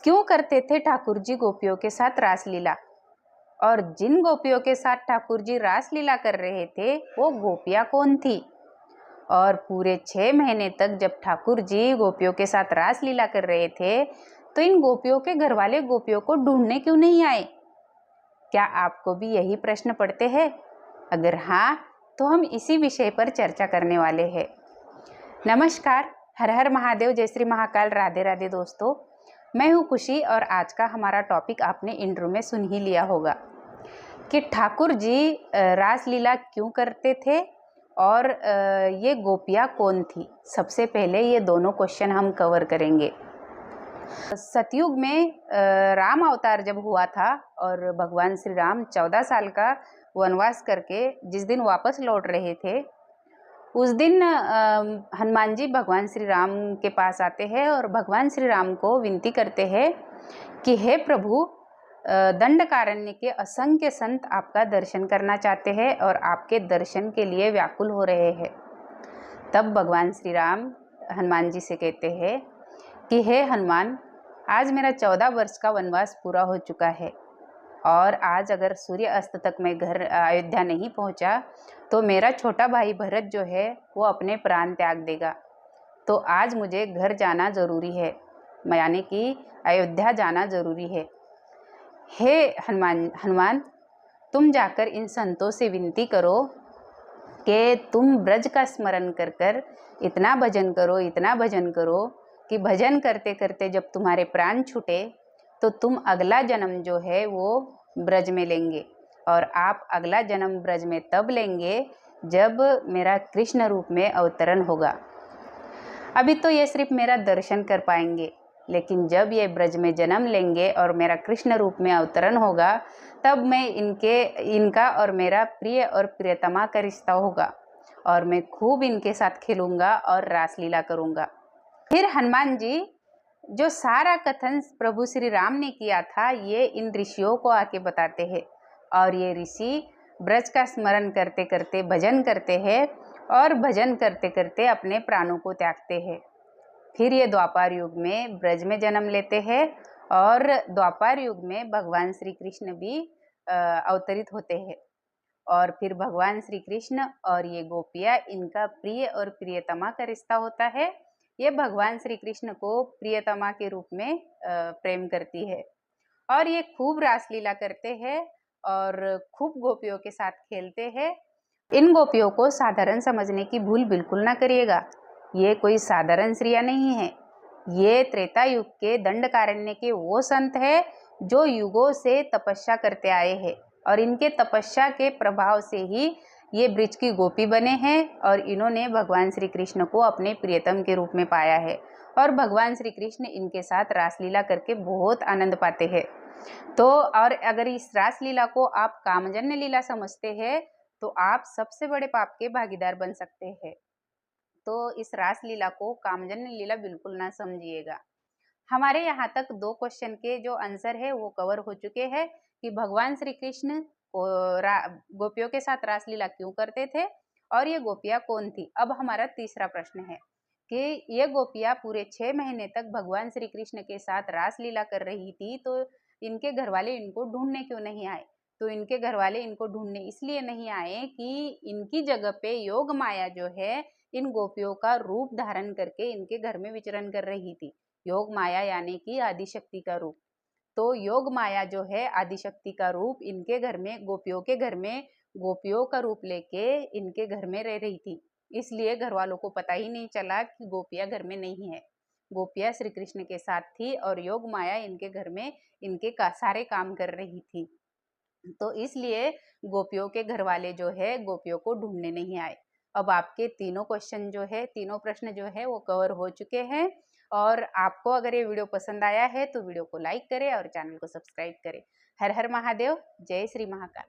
क्यों करते थे ठाकुर जी गोपियों के साथ रासलीला, और जिन गोपियों के साथ ठाकुर जी रासलीला कर रहे थे वो गोपियाँ कौन थी, और पूरे 6 महीने तक जब ठाकुर जी गोपियों के साथ रासलीला कर रहे थे तो इन गोपियों के घर वाले गोपियों को ढूंढने क्यों नहीं आए। क्या आपको भी यही प्रश्न पड़ते हैं? अगर हाँ, तो हम इसी विषय पर चर्चा करने वाले हैं। नमस्कार, हर हर महादेव, जय श्री महाकाल, राधे राधे दोस्तों। मैं हूँ खुशी और आज का हमारा टॉपिक आपने इंट्रो में सुन ही लिया होगा कि ठाकुर जी रासलीला क्यों करते थे और ये गोपियाँ कौन थी। सबसे पहले ये दोनों क्वेश्चन हम कवर करेंगे। सतयुग में राम अवतार जब हुआ था और भगवान श्री राम 14 साल का वनवास करके जिस दिन वापस लौट रहे थे, उस दिन हनुमान जी भगवान श्री राम के पास आते हैं और भगवान श्री राम को विनती करते हैं कि हे प्रभु, दंडकारण्य के असंख्य संत आपका दर्शन करना चाहते हैं और आपके दर्शन के लिए व्याकुल हो रहे हैं। तब भगवान श्री राम हनुमान जी से कहते हैं कि हे हनुमान, आज मेरा 14 वर्ष का वनवास पूरा हो चुका है और आज अगर सूर्य अस्त तक मैं घर अयोध्या नहीं पहुंचा तो मेरा छोटा भाई भरत जो है वो अपने प्राण त्याग देगा। तो आज मुझे घर जाना ज़रूरी है, यानी कि अयोध्या जाना ज़रूरी है। हे हनुमान, तुम जाकर इन संतों से विनती करो कि तुम ब्रज का स्मरण कर कर इतना भजन करो, इतना भजन करो कि भजन करते करते जब तुम्हारे प्राण छूटे तो तुम अगला जन्म जो है वो ब्रज में लेंगे, और आप अगला जन्म ब्रज में तब लेंगे जब मेरा कृष्ण रूप में अवतरण होगा। अभी तो ये सिर्फ मेरा दर्शन कर पाएंगे, लेकिन जब ये ब्रज में जन्म लेंगे और मेरा कृष्ण रूप में अवतरण होगा तब मैं इनका और मेरा प्रिय और प्रियतमा का रिश्ता होगा और मैं खूब इनके साथ खेलूँगा और रासलीला करूँगा। फिर हनुमान जी जो सारा कथन प्रभु श्री राम ने किया था ये इन ऋषियों को आके बताते हैं, और ये ऋषि ब्रज का स्मरण करते करते भजन करते हैं और भजन करते करते अपने प्राणों को त्यागते हैं। फिर ये द्वापर युग में ब्रज में जन्म लेते हैं और द्वापर युग में भगवान श्री कृष्ण भी अवतरित होते हैं, और फिर भगवान श्री कृष्ण और ये गोपियाँ, इनका प्रिय और प्रियतमा का रिश्ता होता है। ये भगवान श्री कृष्ण को प्रियतमा के रूप में प्रेम करती है और ये खूब रासलीला करते हैं और खूब गोपियों के साथ खेलते हैं। इन गोपियों को साधारण समझने की भूल बिल्कुल ना करिएगा। ये कोई साधारण स्त्रियां नहीं है। ये त्रेता युग के दंडकारण्य के वो संत है जो युगों से तपस्या करते आए हैं और इनके तपस्या के प्रभाव से ही ये ब्रज की गोपी बने हैं और इन्होंने भगवान श्री कृष्ण को अपने प्रियतम के रूप में पाया है और भगवान श्री कृष्ण इनके साथ रासलीला करके बहुत आनंद पाते हैं। तो और अगर इस रासलीला को आप कामजन्य लीला समझते हैं तो आप सबसे बड़े पाप के भागीदार बन सकते हैं। तो इस रासलीला को कामजन्य लीला बिल्कुल ना समझिएगा। हमारे यहाँ तक 2 क्वेश्चन के जो आंसर है वो कवर हो चुके हैं कि भगवान श्री कृष्ण गोपियों के साथ रासलीला क्यों करते थे और ये गोपियाँ कौन थी। अब हमारा तीसरा प्रश्न है कि ये गोपियाँ पूरे 6 महीने तक भगवान श्री कृष्ण के साथ रासलीला कर रही थी, तो इनके घर वाले इनको ढूंढने क्यों नहीं आए। तो इनके घर वाले इनको ढूंढने इसलिए नहीं आए कि इनकी जगह पे योग माया जो है इन गोपियों का रूप धारण करके इनके घर में विचरण कर रही थी। योग माया यानी कि आदिशक्ति का रूप। तो योग माया जो है आदिशक्ति का रूप इनके घर में, गोपियों के घर में गोपियों का रूप लेके इनके घर में रह रही थी। इसलिए घर वालों को पता ही नहीं चला कि गोपियाँ घर में नहीं है। गोपियाँ श्री कृष्ण के साथ थी और योग माया इनके घर में इनके सारे काम कर रही थी। तो इसलिए गोपियों के घर वाले जो है गोपियों को ढूंढने नहीं आए। अब आपके तीनों क्वेश्चन जो है, तीनों प्रश्न जो है वो कवर हो चुके हैं। और आपको अगर ये वीडियो पसंद आया है तो वीडियो को लाइक करें और चैनल को सब्सक्राइब करें। हर हर महादेव, जय श्री महाकाल।